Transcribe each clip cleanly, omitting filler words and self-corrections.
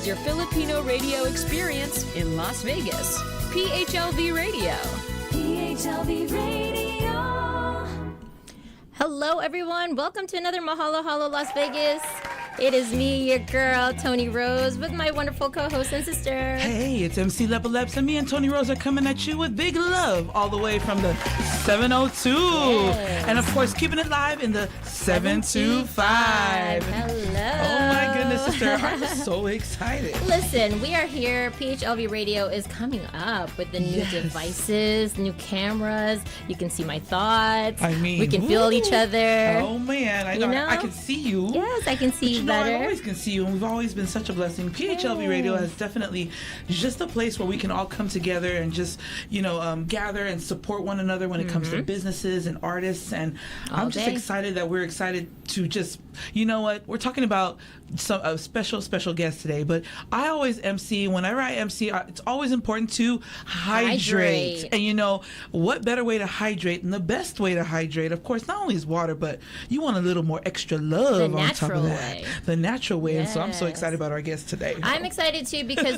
your Filipino radio experience in Las Vegas. PHLV Radio. PHLV Radio. Hello, everyone. Welcome to another Mahalo Halo Las Vegas. It is me, your girl, Toni Rose, with my wonderful co-host and sister. Hey, it's MC Lepa Leps, and me and Toni Rose are coming at you with big love all the way from the 702. Yes. And, of course, keeping it live in the 725. Hello. Oh, my goodness, sister. I'm so excited. Listen, we are here. PHLV Radio is coming up with the new devices, new cameras. You can see my thoughts. I mean, we can feel each other. Oh, man. I know. I can see you. Yes, I can see you better. I always can see you, and we've always been such a blessing. PHLV Radio has definitely just a place where we can all come together and just, gather and support one another when it comes to businesses and artists. And I'm just excited that we're excited to just, we're talking about a special guest today, but I always MC. Whenever I MC, it's always important to hydrate. And what better way to hydrate than the best way to hydrate? Of course, not only is water, but you want a little more extra love on top of that. The natural way. Yes. And so I'm so excited about our guest today. I'm excited too because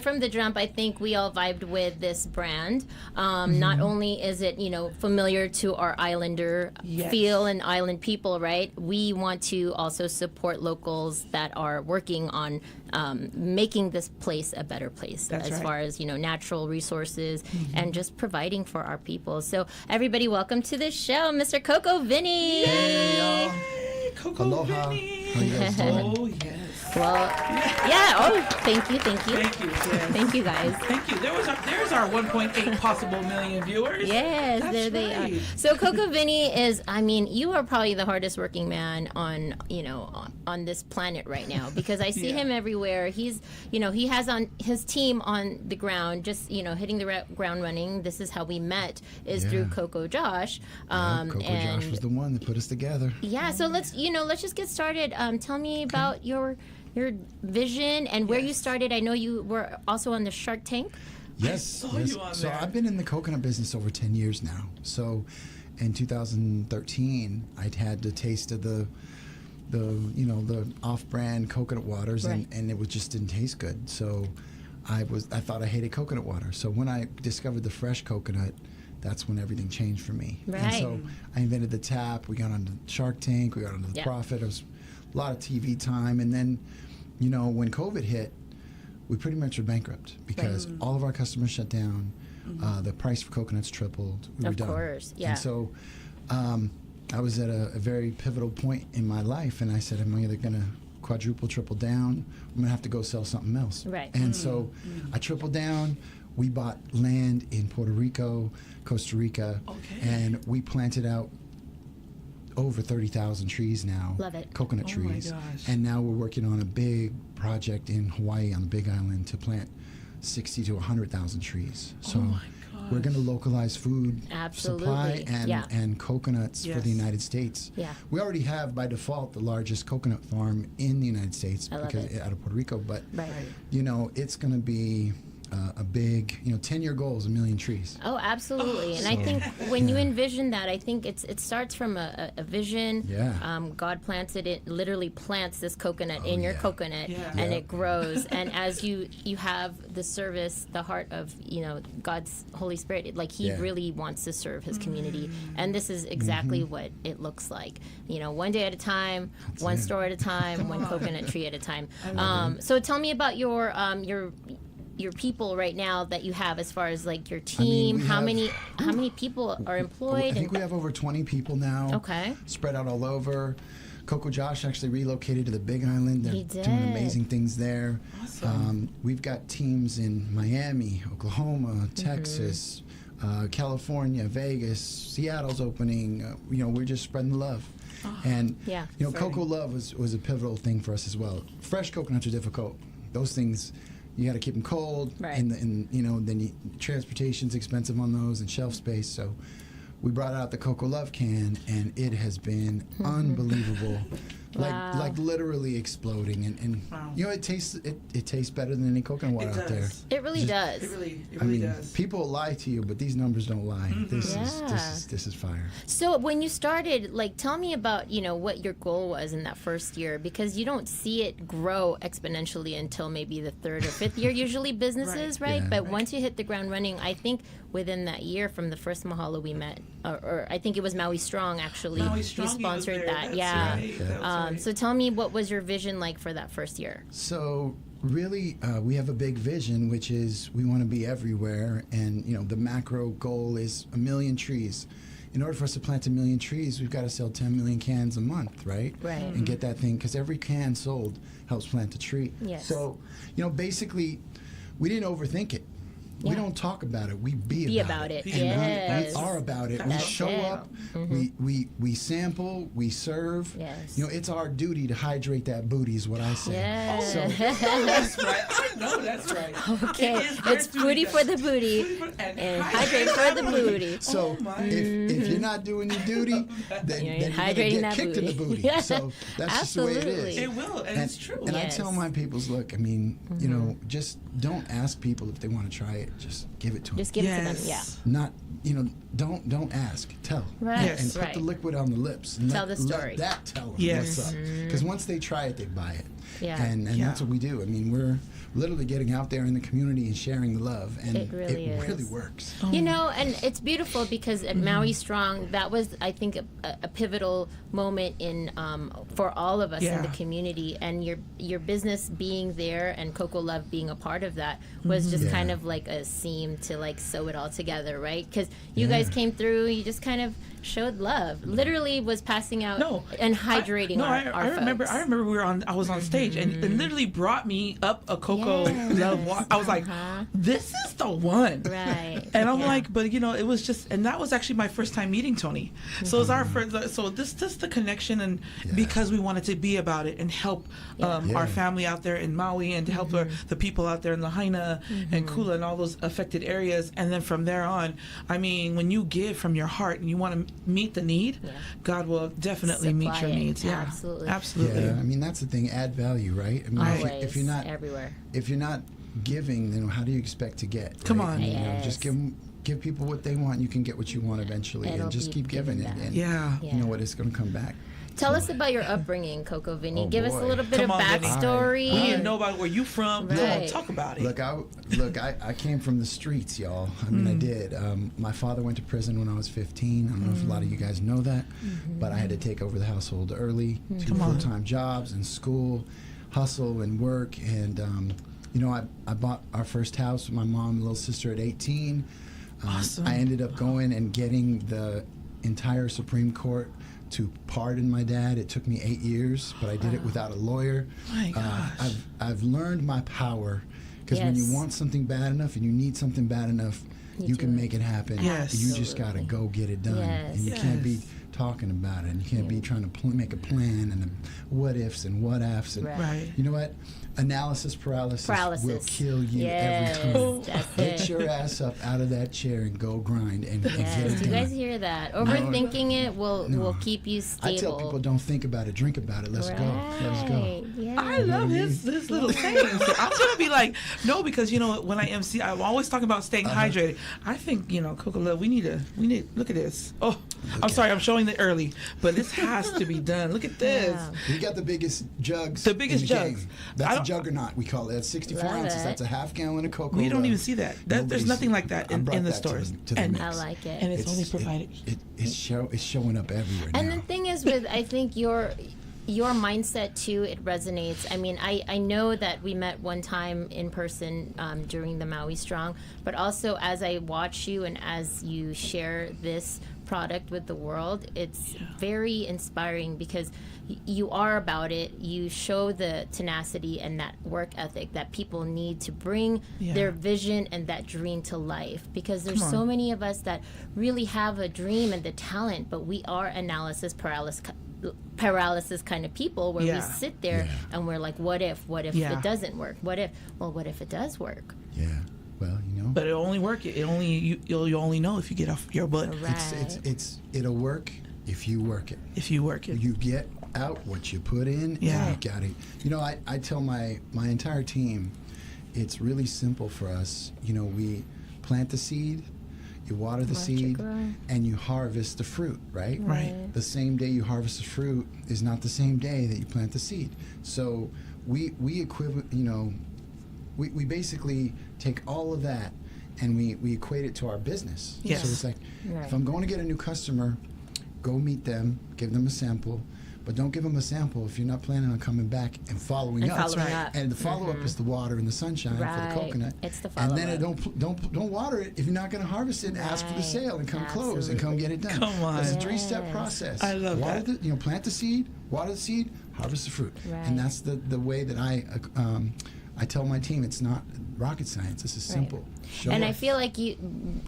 from the jump, I think we all vibed with this brand. Not only is it, familiar to our islander feel and island people, right? We want to also support locals that are working on making this place a better place. That's right. Far as, natural resources and just providing for our people. So everybody, welcome to the show, Mr. Coco Vinny. Yay! Coco Aloha. Vinny. How you guys doing? Oh, yes. Well, yeah. Oh, thank you. Thank you. Yes. Thank you, guys. Thank you. There's our 1.8 possible million viewers. Yes, That's there they right. are. So Coco Vinny is, you are probably the hardest working man on this planet right now because I see him everywhere. He's, he has on his team on the ground, just, hitting the ground running. This is how we met through Coco Josh. Coco Josh was the one that put us together. Yeah. So let's just get started. Tell me about your vision and where you started. I know you were also on the Shark Tank. Yes. So I've been in the coconut business over 10 years now. So in 2013, I'd had the taste of the off-brand coconut waters, right. and it just didn't taste good. So I thought I hated coconut water. So when I discovered the fresh coconut, that's when everything changed for me. Right. And so I invented the tap. We got on the Shark Tank. We got onto the Profit. It was a lot of TV time. And then, when COVID hit, we pretty much were bankrupt because all of our customers shut down. The price for coconuts tripled. We were done. Of course, yeah. And so I was at a very pivotal point in my life, and I said, I'm either going to quadruple, triple down. I'm going to have to go sell something else. Right. And so I tripled down. We bought land in Puerto Rico, Costa Rica, and we planted out over 30,000 trees now. Love it. Coconut trees. My gosh. And now we're working on a big project in Hawaii on the Big Island to plant 60 to 100,000 trees. So we're going to localize food supply and coconuts for the United States. Yeah. We already have, by default, the largest coconut farm in the United States out of Puerto Rico. But, right. It's going to be a big, 10-year goal is 1 million trees. Oh, absolutely. And I think when you envision that, I think it starts from a vision. Yeah. God plants it literally plants this coconut in your coconut and it grows. And as you have the service, the heart of, God's Holy Spirit, like he really wants to serve his community. And this is exactly what it looks like. One day at a time, one store at a time, one coconut tree at a time. So tell me about your people right now that you have as far as like your team. How many people are employed? I think we have over 20 people now. Okay. Spread out all over. Coco Josh actually relocated to the Big Island. They're doing amazing things there. Awesome. We've got teams in Miami, Oklahoma, Texas, California, Vegas, Seattle's opening. We're just spreading the love. And CocoLove was a pivotal thing for us as well. Fresh coconuts are difficult. Those things, you got to keep them cold, right. and then transportation's expensive on those and shelf space. So we brought out the CocoLove can, and it has been unbelievable like literally exploding, and Wow. you know, it tastes better than any coconut water out there. It really does. It really I mean, does. people lie to you, but these numbers don't lie. This is fire. So when you started, like, tell me about, you know, what your goal was in that first year, because you don't see it grow exponentially until maybe the third or fifth year, usually businesses, right? Yeah. But once you hit the ground running, I think within that year from the first Mahalo we met, or I think it was Maui Strong actually. Maui Strong, you sponsored he was there. that, That's yeah. right. That was right. So tell me, what was your vision like for that first year? So really, we have a big vision, which is we want to be everywhere, and you know, the macro goal is 1 million trees. In order for us to plant 1 million trees, we've got to sell 10 million cans a month, right? Right. And get that thing, because every can sold helps plant a tree. Yes. So, you know, basically, we didn't overthink it. We Yeah. don't talk about it. We be about it. Be And about it. we Yes. are about it. We That's show it. up. We sample. We serve. Yes. You know, it's our duty to hydrate that booty, is what I say. Yes. So, That's right. I know that's right. Okay, It is their it's duty booty to- for the booty and and hydrate for the booty. So Oh my. if you're not doing your duty, then You're you're gonna hydrating get that kicked in the booty. booty. So that's just the way it Absolutely. is. It will, and it's true. And Yes. I tell my peoples, look, I mean, you know, just don't ask people if they want to try it. Just give it to them. Just give it to them, Yes. yeah. Not, you know, don't ask. Tell. Right, Yes. And put right. the liquid on the lips. And Tell the story. Let that tell them Yes. what's up. Because once they try it, they buy it. Yeah. And Yeah. that's what we do. I mean, we're literally getting out there in the community and sharing the love. And It really is. works. You know, and it's beautiful because at Maui Strong, that was, I think, a pivotal moment in for all of us in the Yeah. community. And your business being there and CocoLove being a part of that was just Yeah. kind of like a seam to like sew it all together, right? Because you guys Yeah. came through, you just kind of showed love. Literally was passing out No, and hydrating our I remember. folks. I remember I was on stage, and it literally brought me up a Coco Love Water. I was like, "This is the one." Right. And I'm Yeah. like, but you know, it was just, and that was actually my first time meeting Toni. So it's our first. So this the connection, and because we wanted to be about it and help our family out there in Maui, and to help the people out there in Lahaina and Kula and all those affected areas. And then from there on, I mean, when you give from your heart and you want to meet the need, God will definitely meet Supply your it. needs. Yeah, Absolutely. absolutely. Yeah, I mean, that's the thing. Add value, right? I mean, Always, if you're not everywhere. if you're not giving, then how do you expect to get? Come right? on. I mean, you know, just Yes. give people what they want. You can get what you want eventually, It'll and just be keep giving it. given back. And Yeah. you know what? It's going to come back. Tell us about your upbringing, Coco Vinny. Oh, Give us a boy. little bit Come of on, Vinny. backstory. We need to know about where you from. Come on, Right. talk about it. Look, I came from the streets, y'all. I mean, I did. My father went to prison when I was 15. I don't know if a lot of you guys know that, but I had to take over the household early, 2 full-time jobs and school, hustle and work. And, you know, I bought our first house with my mom and little sister at 18. Awesome. I ended up going and getting the entire Supreme Court to pardon my dad. It took me 8 years, but I did it without a lawyer. My gosh. I've learned my power, because when Yes. you want something bad enough and you need something bad enough, you can do make it happen. Yes. You just got to go get it done. Yes. And you can't be Yes. talking about it. And you can't be trying to make a plan and what ifs and what ifs. And Right. you know what? Analysis paralysis will kill you Yes, every time. that's Get it. your ass up out of that chair and go grind and get Yes, it do you guys done. hear that? Overthinking it will keep you stable. I tell people, don't think about it, drink about it. Let's go. Let's go. Right, yeah. I love his little sayings. I'm gonna be like, no, because you know when I MC, I'm always talking about staying hydrated. I think Coco Love, we need look at this. Oh, I'm sorry, I'm showing it early, but this has to be done. Look at this. Wow. We got the biggest jugs. The biggest in the jugs. game. I That's a don't- juggernaut. We call it. That's 64 Love ounces. it. That's a half gallon of cocoa. We don't even see that. There's Nobody's- nothing like that I brought in the that to stores. to the And- mix. I like it. And it's only provided. It's showing up everywhere And now. the thing is with I think your mindset too, it resonates. I mean, I know that we met one time in person during the Maui Strong, but also as I watch you and as you share this product with the world, it's very inspiring because you are about it. You show the tenacity and that work ethic that people need to bring their vision and that dream to life, because there's Come on. so many of us that really have a dream and the talent, but we are analysis paralysis kind of people where we sit there and we're like, what if it doesn't work? What if it does work? Yeah. Well, But it'll only work. You'll only know if you get off your butt. Right. it'll work if you work it. If you work it. You get out what you put in. Yeah. You got it. You know, I tell my entire team, it's really simple for us. You know, we plant the seed, you water the seed, and you harvest the fruit, right? Right. The same day you harvest the fruit is not the same day that you plant the seed. So we equivalent, you know, we basically take all of that and we equate it to our business. Yes. So it's like, if I'm going to get a new customer, go meet them, give them a sample, but don't give them a sample if you're not planning on coming back and following up. Following up. And the follow-up is the water and the sunshine for the coconut. It's the and follow-up. then don't water it if you're not going to harvest it. And ask for the sale and come close and come get it done. Come on. It's a 3-step process. I love water that. You know, plant the seed, water the seed, harvest the fruit. And that's the way that I tell my team. It's not rocket science. This is simple. Show And up. I feel like you,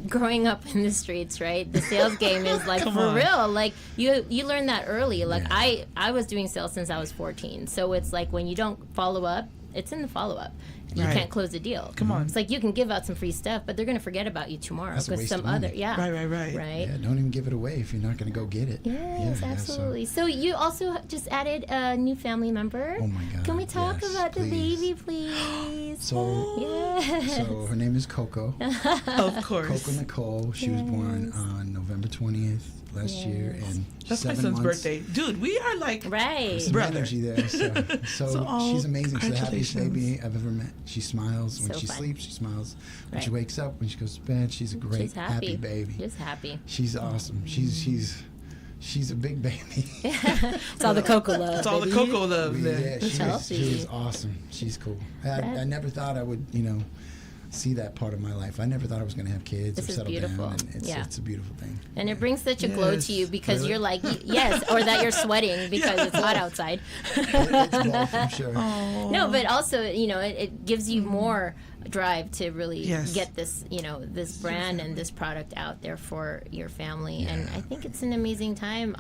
growing up in the streets, right? The sales game is like for real. Like you learn that early. Like I was doing sales since I was 14. So it's like when you don't follow up, it's in the follow up. You can't close the deal. Come on. It's like you can give out some free stuff, but they're going to forget about you tomorrow That's a because waste some of money. other, Right. Yeah, don't even give it away if you're not going to go get it. Yes, absolutely. So you also just added a new family member. Oh my God. Can we talk yes, about the please. baby, please? So, Yes. so her name is Coco. Of course. Coco Nicole. She was born on November 20th last year, and That's my 7 son's months. birthday. Dude, we are like Right. Some brother. energy there. So she's amazing. She's the happiest baby I've ever met. She smiles when So she fun. sleeps. She smiles when Right. she wakes up. When she goes to bed, she's a great, She's happy. baby. Just happy. She's awesome. She's a big baby. It's all the Coco love. It's all the baby. Coco love there. Yeah, she healthy. was awesome. She's cool. I never thought I would, see that part of my life. I never thought I was going to have kids This or is settle beautiful. down. And it's a beautiful thing. And it brings such a glow to you because you're like, yes, or that you're sweating because it's hot outside. It's both, I'm sure. No, but also, it gives you more drive to really get this, this brand and this product out there for your family. And I think it's an amazing time.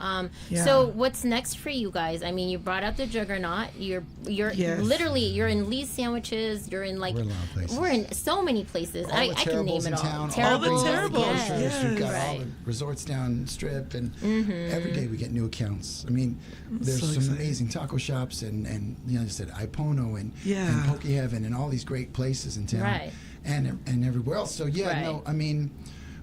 So what's next for you guys? I mean, you brought out the Juggernaut. You're literally, you're in Lee's Sandwiches. You're in like, We're in a lot of places. we're in so many places. All I the can name Terribles it in all. town, all the Terribles, Terribles, yes. We've got all Right. the resorts down Strip, and every day we get new accounts. I mean, there's so some exciting. amazing taco shops and I said Ipono and Yeah. Poke Heaven and all these great places in town, Right. and everywhere else. So Right. I mean,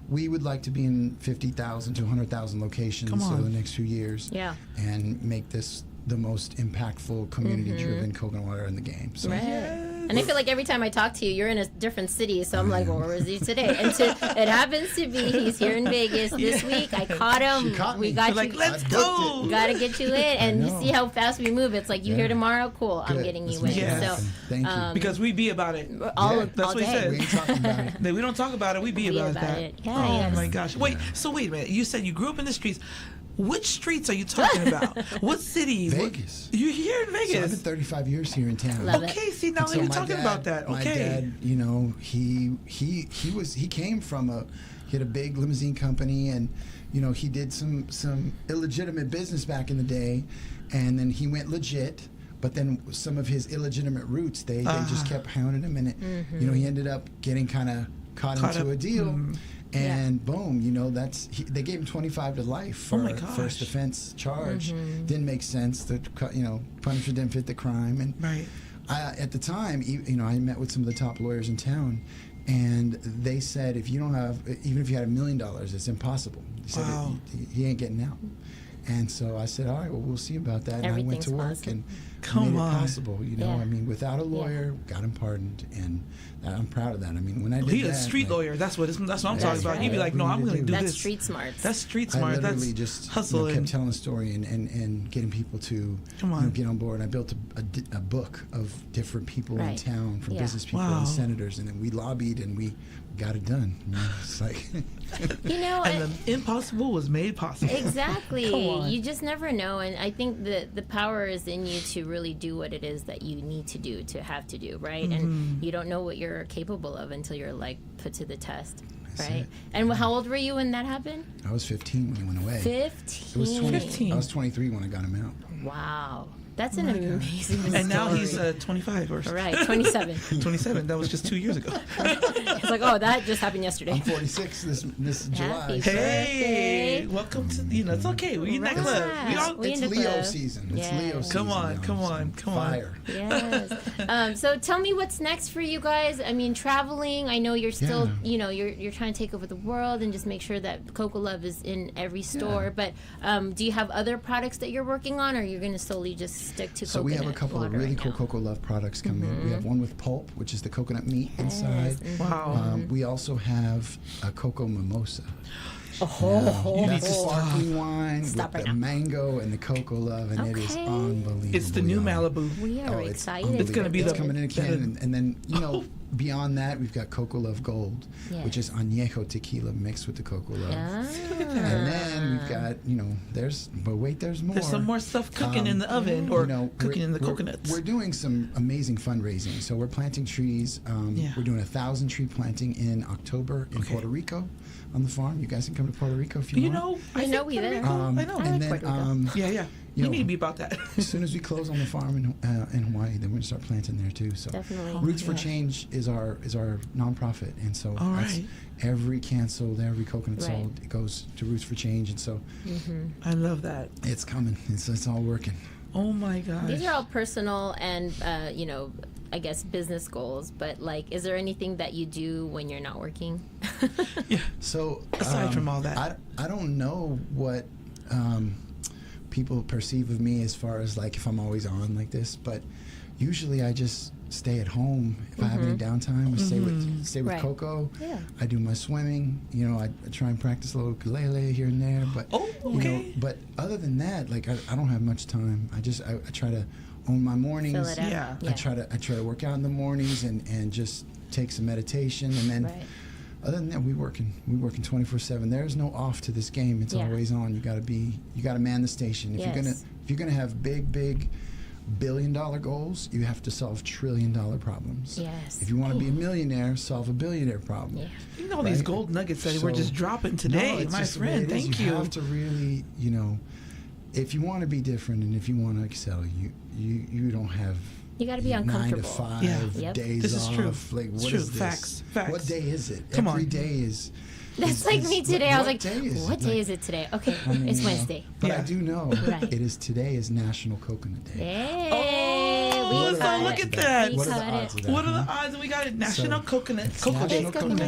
we would like to be in 50,000 to 100,000 locations over the next few years, and make this the most impactful community-driven coconut water in the game. So. Right. And I feel like every time I talk to you, you're in a different city. So I'm like, well, where is he today? And it happens to be he's here in Vegas this week. I caught him. She caught We me. got You're you. like, let's I booked go. it. Got to get you in. And you know. see how fast we move. It's like, you here tomorrow? Cool. I'm Good. getting you Let's in. make it Yes. So happen. Thank you. Because we be about it. all Yeah. That's what he day. said. We ain't talking about it. We don't talk about it. We be Be about about that. it. Yeah, oh yes. my gosh. Wait. So wait a minute. You said you grew up in the streets. Which streets are you talking about? What cities? Vegas. You're here in So I've been Vegas. 35 years here in town. Love it. Okay. See, now And so you're my talking dad- about that. My Okay. dad, he had a big limousine company, and he did some illegitimate business back in the day, and then he went legit. But then some of his illegitimate roots, they just kept hounding him, and he ended up getting kind of caught into up. a deal. And boom, they gave him 25 to life for my gosh. first offense charge. Didn't make sense. The punishment didn't fit the crime. And Right. at the time, I met with some of the top lawyers in town, and they said even if you had $1 million, it's impossible. They said Wow. he ain't getting out. And so I said, all right, well, we'll see about that. And I went to Everything's work possible. and Come made on. it possible. Yeah. I mean, without a lawyer, got him pardoned, and I'm proud of that. I mean, when I did He's that, a street lawyer. That's what I'm talking That's about. He'd be right. like, no, I'm going to do That's this. street smarts. That's street I smart. literally That's just hustling. kept telling the story and getting people to Come on. get on board. I built a book of different people in Right. town, from Yeah. business people Wow. and senators, and then we lobbied and we got it done. It's like And the impossible was made possible. Exactly. Come on. You just never know. And I think the power is in you to really do what it is that you need to do, to have to do, right? And you don't know what you're capable of until you're like put to the test, That's right? it. And how old were you when that happened? I was 15 when he went away. 15. It was 20. 15. I was 23 when I got him out. Wow. That's an amazing story. And now he's 25 or right, 27. 27. That was just 2 years ago. It's like, oh, that just happened yesterday. I'm 46 this July. Hey, welcome to, it's okay. We're in that club. It's Leo season. It's Leo season. Come on. Fire. Yes. So tell me what's next for you guys. I mean, traveling. I know you're still, you're trying to take over the world and just make sure that CocoLove is in every store. But do you have other products that you're working on, or you're going to solely just stick to So we have a couple of really cool CocoLove products coming. We have one with pulp, which is the coconut meat inside. Wow. We also have a cocoa mimosa. That's a sparkling wine with right the now. mango and the Coco-Love, and it is unbelievable. It's the new Malibu. We are excited. It's going to be It's coming in a can, and then beyond that, we've got CocoLove Gold, which is añejo tequila mixed with the Coco-Love. And then we've got, there's more. There's some more stuff cooking in the oven or cooking in the coconuts. We're doing some amazing fundraising. So we're planting trees. We're doing 1,000 tree planting in October in Puerto Rico on the farm. You guys can come to Puerto Rico if you want. I know we there. I know. And then, You need to be about that. As soon as we close on the farm in Hawaii, then we're gonna start planting there too. So Definitely. Roots for Change is our nonprofit, and so that's every can sold, every coconut sold, it goes to Roots for Change, and so I love that. it's coming. It's all working. Oh my gosh. These are all personal and I guess business goals, but is there anything that you do when you're not working? So aside from all that, I don't know what people perceive of me as far as if I'm always on like this, but usually I just stay at home if I have any downtime. I stay with Coco. I do my swimming. I try and practice a little ukulele here and there, but but other than that, I don't have much time. I try to own my mornings. Fill it up. I try to work out in the mornings and just take some meditation, and then other than that, we working 24/7. There's no off to this game. It's always on. You gotta man the station. If you're gonna have big billion-dollar goals, you have to solve trillion-dollar problems. Yes. If you want to be a millionaire, solve a billionaire problem. Yeah. These gold nuggets that we're just dropping today, my friend. Thank you. You have to really, if you want to be different and if you want to excel, you don't have. You got to be uncomfortable. 9 to 5 days this is off. True. What true. is this? Facts. What day is it? Come Every on. day is. That's like me today. I was like, what day is it? it today? Okay, it's Wednesday. But I do know today is National Coconut Day. Hey, look at that. What are the odds of that? What are the odds? We got it. National Coconut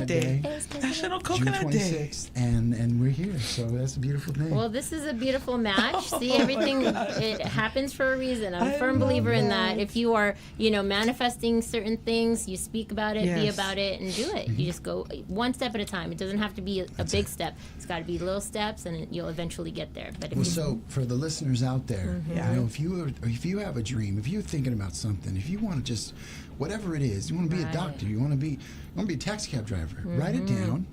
Day. National Coconut June Day. 26th, and we're here. So that's a beautiful thing. Well, this is a beautiful match. See, everything, it happens for a reason. I'm a firm believer in that. If you are, manifesting certain things, you speak about it, be about it, and do it. You just go one step at a time. It doesn't have to be a big step. It's got to be little steps, and you'll eventually get there. But so for the listeners out there, if you have a dream, if you're thinking about something, if you want to just whatever it is, you want to be a doctor, you want to be a taxi cab driver, write it down,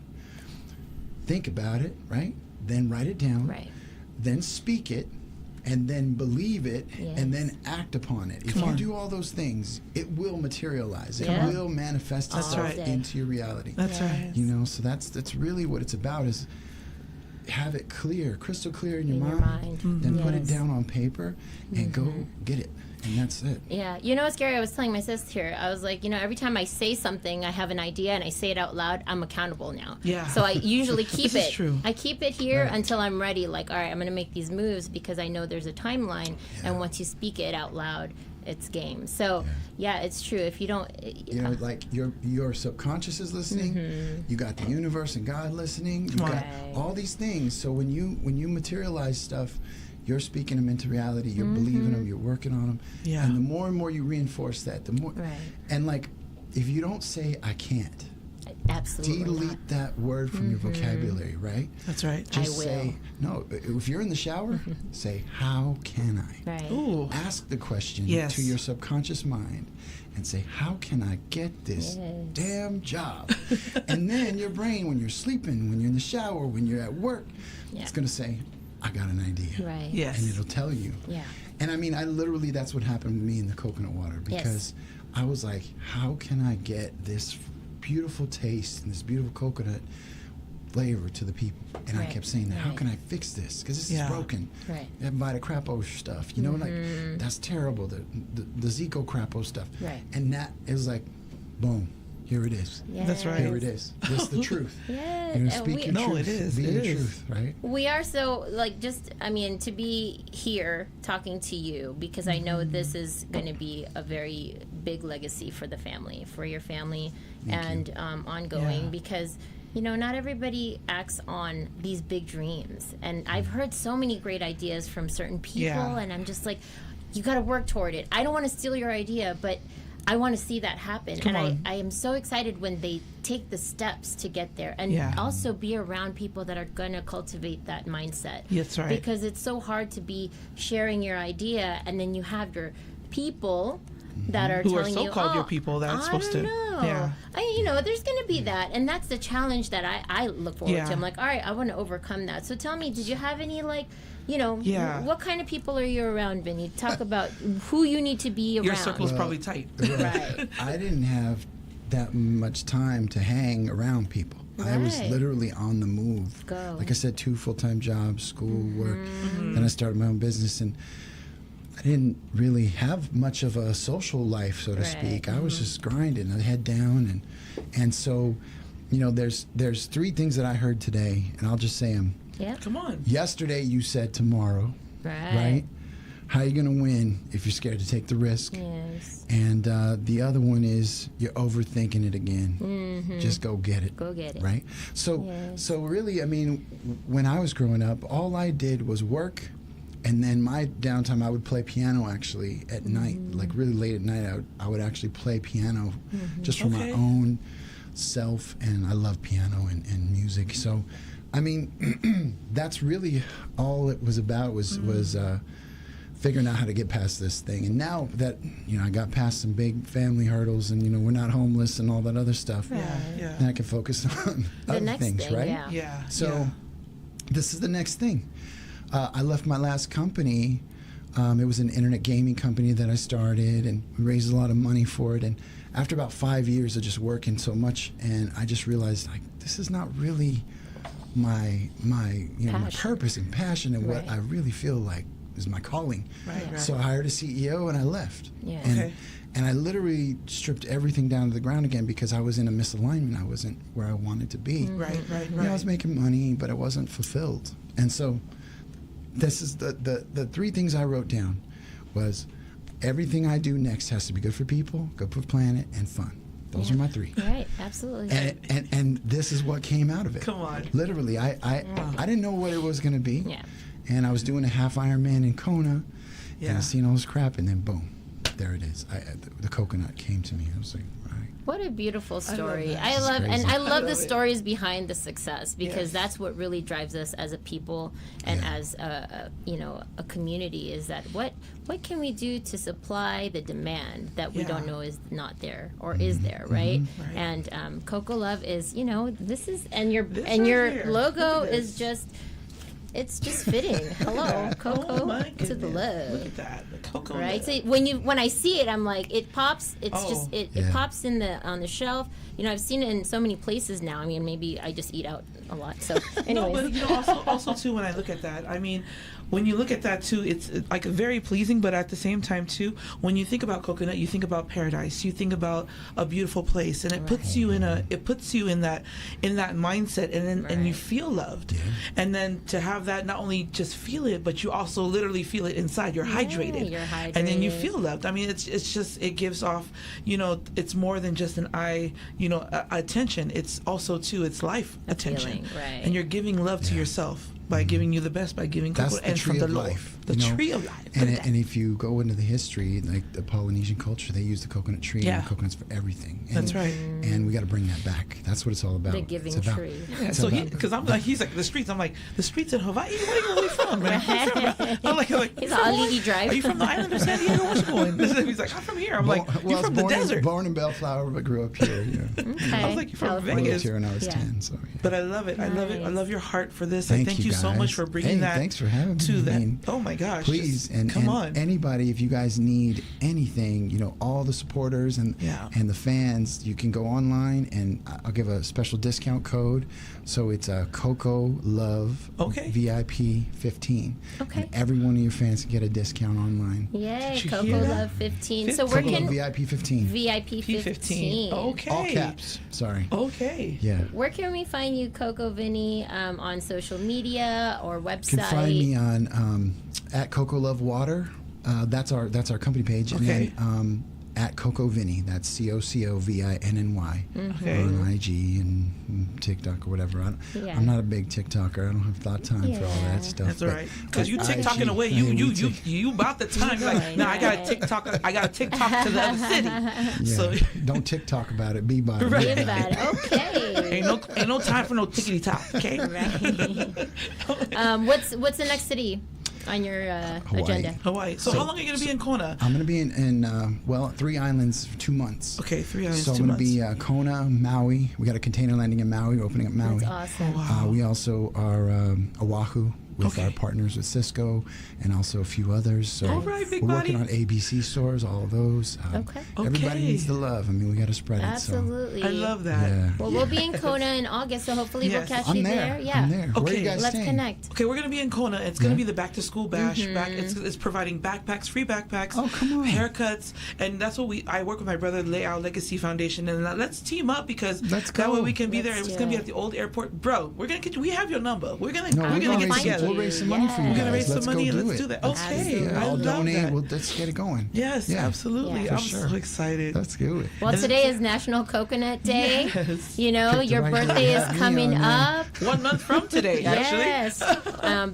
think about it, right? Then write it down, then speak it, and then believe it, and then act upon it. If you do all those things, it will materialize. It will manifest itself into your reality. That's right. So that's really what it's about, is have it clear, crystal clear in your mind. Then put it down on paper and go get it. And that's it. Yeah. What's scary? I was telling my sister here, I was like, every time I say something, I have an idea and I say it out loud, I'm accountable now. Yeah. So I usually keep This it. is true. I keep it here until I'm ready. All right, I'm going to make these moves because I know there's a timeline. And once you speak it out loud, it's game. So, it's true. If you don't... your subconscious is listening. You got the universe and God listening. You got all these things. So when you materialize stuff, you're speaking them into reality. You're believing them. You're working on them. Yeah. And the more and more you reinforce that, the more. Right. And if you don't say "I can't," absolutely delete that word from your vocabulary. Right. That's right. Just say no. If you're in the shower, say "How can I?" Right. Ooh. Ask the question to your subconscious mind, and say, "How can I get this damn job?" And then your brain, when you're sleeping, when you're in the shower, when you're at work, it's gonna say, I got an idea. Right. Yes. And it'll tell you. Yeah. And I literally, that's what happened to me in the coconut water, because I was like, how can I get this beautiful taste and this beautiful coconut flavor to the people. And I kept saying that, how can I fix this? Because this is broken. Right. That Vita Crapo stuff, you know, like, that's terrible, the Zico Crapo stuff. Right. And that is like, boom, here it is. Yes. That's right. Here it is. This is the truth. Yes. You know, And speak your truth. it is. Be It your is. truth, right? We are so, like, to be here talking to you, because I know this is going to be a very big legacy for the family, for your family, and ongoing, because, you know, not everybody acts on these big dreams. And I've heard so many great ideas from certain people, and I'm just like, you got to work toward it. I don't want to steal your idea, but I want to see that happen. I am so excited when they take the steps to get there, and also be around people that are going to cultivate that mindset. That's right. Because it's so hard to be sharing your idea, and then you have your people that are Who are telling you, so-called your people that are supposed to. Yeah. You know, there's going to be that, and that's the challenge that I look forward to. I'm like, all right, I want to overcome that. So tell me, did you have any, like, you know, what kind of people are you around, Vinny? Talk about who you need to be around. Your circle's probably tight. Right. I didn't have that much time to hang around people. I was literally on the move. Like I said, 2 full-time jobs, school, work. Then I started my own business, and I didn't really have much of a social life, so to speak. I was just grinding, I head down, and so, you know, there's 3 things that I heard today, and I'll just say them. Yeah. Come on. Yesterday you said tomorrow, right? How are you going to win if you're scared to take the risk? Yes. And the other one is you're overthinking it again. Just go get it. Go get it. Right? So really, I mean, when I was growing up, all I did was work, and then my downtime, I would play piano actually at night, like really late at night. I would actually play piano just for my own self, and I love piano and music. So, I mean, that's really all it was about was figuring out how to get past this thing. And now that, you know, I got past some big family hurdles, and, you know, we're not homeless and all that other stuff, then I can focus on other things, right? So this is the next thing. I left my last company. It was an internet gaming company that I started, and we raised a lot of money for it. And after about 5 years of just working so much, and I just realized, like, this is not really my you know, my purpose and passion, and what I really feel like is my calling. So I hired a CEO and I left. And I literally stripped everything down to the ground again, because I was in a misalignment. I wasn't where I wanted to be. You know, I was making money, but I wasn't fulfilled. And so this is the 3 things I wrote down was everything I do next has to be good for people, good for the planet, and fun. Those are my 3. Right, absolutely. And this is what came out of it. Come on. Literally, I didn't know what it was going to be. And I was doing a half Ironman in Kona, and I was seeing all this crap, and then boom, there it is. The coconut came to me. I was like, all right. What a beautiful story. I love the stories behind the success, because that's what really drives us as a people and as a you know, a community, is that what can we do to supply the demand that we don't know is not there or is there, right? And CocoLove is, you know, this is, and your logo is just, it's just fitting. Hello, Coco to the love. Look at that, the Coco. Right. So when I see it, I'm like, it pops. It's just it pops on the shelf. You know, I've seen it in so many places now. I mean, maybe I just eat out a lot. So, anyways. No, but you know, also too, when I look at that, I mean, when you look at that too, it's like very pleasing, but at the same time too, when you think about coconut, you think about paradise, you think about a beautiful place, and it puts you in that mindset, and then and you feel loved, and then to have that, not only just feel it, but you also literally feel it inside. You're hydrated, and then you feel loved. I mean, it's just, it gives off, you know, it's more than just an eye, you know, attention. It's also too, it's life attention, and you're giving love to yourself by giving you the best, by giving that's coconut, the tree of life. The tree of life. And if you go into the history, like the Polynesian culture, they use the coconut tree and coconuts for everything. And, that's right. And we got to bring that back. That's what it's all about. The giving tree. Yeah, so because I'm like, he's like the streets. I'm like, the streets in Hawaii. Where are you from, man? I'm like he's on Lily Drive. Are you from the island of San Diego? What's going? He's like, I'm from here. I'm like, you're from the desert. Born in Bellflower, but grew up here. You know. I was like, you're from Vegas. I lived here when I was 10. So. But I love it. I love it. I love your heart for this. Thank you you so much for bringing that. Thanks for having me. To that. Oh my my gosh. Please, and come on. Anybody, if you guys need anything, all the supporters and the fans, you can go online, and I'll give a special discount code. So it's a CocoLove VIP 15. Okay. And every one of your fans can get a discount online. Yay, CocoLove 15. So where can VIP 15? VIP 15. Okay. All caps. Sorry. Okay. Yeah. Where can we find you, Coco Vinny, on social media or website? You can find me on at CocoLove Water. That's our company page, and then at Coco Vinny. That's CocoVinny on IG and TikTok or whatever. I'm not a big TikToker. I don't have a lot of time for all that stuff. That's all right. Because you TikToking away. You about the time. You're like, no, I got a TikTok to the other city. Yeah. So don't TikTok about it. Be about it. Be about it. Okay. Ain't no time for no tickety top. Okay. Right. What's the next city on your agenda? Hawaii. So how long are you going to be in Kona? I'm going to be in 3 islands for 2 months. Okay, 3 islands, so 2 months. I'm going to be Kona, Maui. We got a container landing in Maui. We're opening up Maui. That's awesome. We also are Oahu with our partners with Cisco and also a few others. So all right, big we're body. working on ABC stores, all of those. Everybody needs the love. I mean, we got to spread Absolutely. it. So. I love that. Yeah. Well, we'll be in Kona in August, so hopefully we'll catch you there. Yeah. I'm there. Where are you guys Let's staying? connect. Okay, we're gonna be in Kona. It's gonna be the back to school bash. It's providing backpacks, free backpacks. Oh, come on. Haircuts, and that's what I work with my brother Lepa Legacy Foundation, and let's team up because that way we can be there. It's gonna be at the old airport, bro. We're gonna get you. We have your number. We're gonna get together. We'll raise some money for you. We're gonna guys. raise some Let's money and go let's do that. Okay, I I'll love donate. that. Let's get it going. Yes, absolutely. Yeah. I'm so excited. Let's do it. Well, today is National Coconut Day. Yes. Your birthday is coming up. 1 month from today, actually. Yes.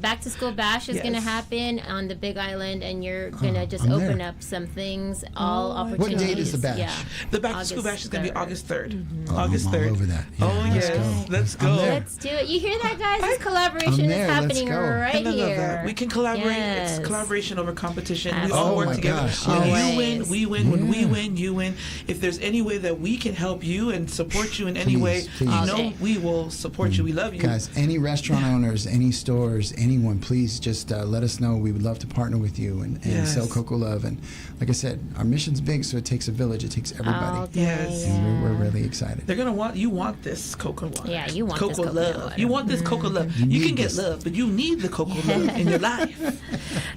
Back to school bash is going to happen on the Big Island, and you're going to just I'm open there. up some things, all opportunities. What date is the bash? Yeah. The back to school bash is going to be 3rd. August 3rd. August 3rd. I'm all over that. Yeah, Let's go. Let's do it. You hear that, guys? This collaboration there. is happening Let's go. right And I love here. that. We can collaborate. Yes. It's collaboration over competition. We Absolutely. all Oh work my together. gosh, When yes. you win, we win. Yeah. When we win, you win. If there's any way that we can help you and support you in any way, please. you know Okay. we will support you. We love you. Guys, any restaurant owners, any stores, anyone, please just let us know. We would love to partner with you and sell CocoLove. And like I said, our mission's big, so it takes a village. It takes everybody. All day, Yes. And we're really excited. They're gonna want this cocoa water. Yeah, you want this coconut love. water. You want this cocoa love. You need can get this. love, but you need the cocoa love in your life.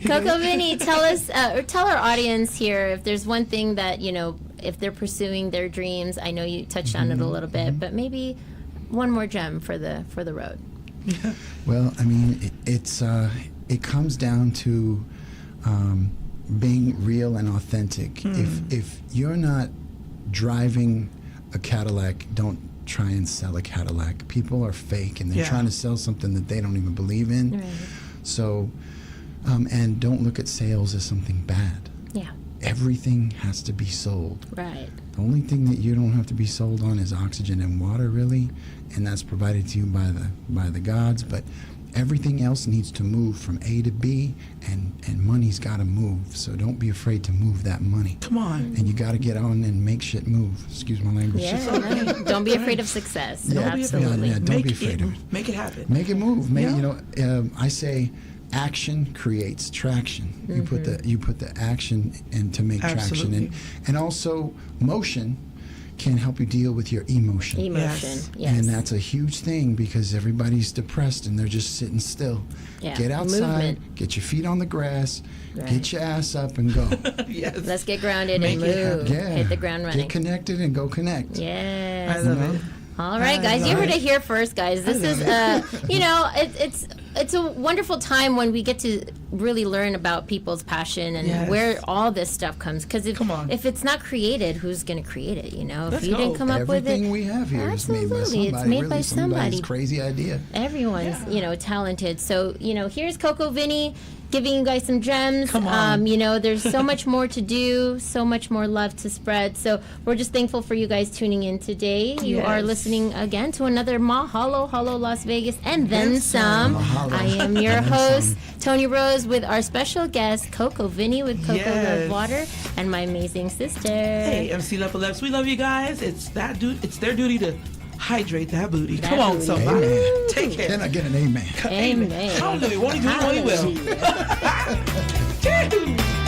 Coco Vinny, tell us, or tell our audience here if there's one thing that, if they're pursuing their dreams. I know you touched on it a little bit, but maybe one more gem for the road. Well, I mean, it comes down to being real and authentic. If you're not driving a Cadillac, don't try and sell a Cadillac. People are fake, and they're trying to sell something that they don't even believe in. Right. So, and don't look at sales as something bad. Yeah. Everything has to be sold. Right. The only thing that you don't have to be sold on is oxygen and water, really, and that's provided to you by the gods. But everything else needs to move from A to B, and money's got to move. So don't be afraid to move that money. Come on. And you got to get on and make shit move. Excuse my language. Yeah. No, don't be afraid of success. Yeah. Absolutely. Yeah, don't be afraid of it. Make it happen. Make it move. I say action creates traction. You put the action in to make Absolutely. traction, and also motion can help you deal with your emotion. Emotion. Yes. And that's a huge thing because everybody's depressed and they're just sitting still. Yeah. Get outside, Movement. get your feet on the grass, Right. get your ass up and go. Yes. Let's get grounded Make and it happen. move. Yeah. Hit the ground running. Get connected and go connect. Yes. I love it. All right, I guys, you love heard it. it here first, guys. This is, it's a wonderful time when we get to really learn about people's passion and Yes. where all this stuff comes. Because Come on. if it's not created, who's going to create it? If Let's you go. didn't come up with it, Everything we have here is made by Absolutely. somebody. It's made really, by somebody's somebody. crazy idea. everyone's talented. So here's Coco Vinny giving you guys some gems. Come on. There's so much more to do, so much more love to spread. So we're just thankful for you guys tuning in today. You are Yes. listening again to another Mahalo Halo Las Vegas and then some. Mahalo. I am your And then host, Toni Rose, with our special guest Coco Vinny with CocoLove Yes. Water, and my amazing sister. Hey, MC Lepa Leps, we love you guys. It's their duty to hydrate that booty. That Come on, booty. somebody. Amen. Take care. Can I get an amen? Amen. Hallelujah. Won't he do it? Won't he will. Hallelujah.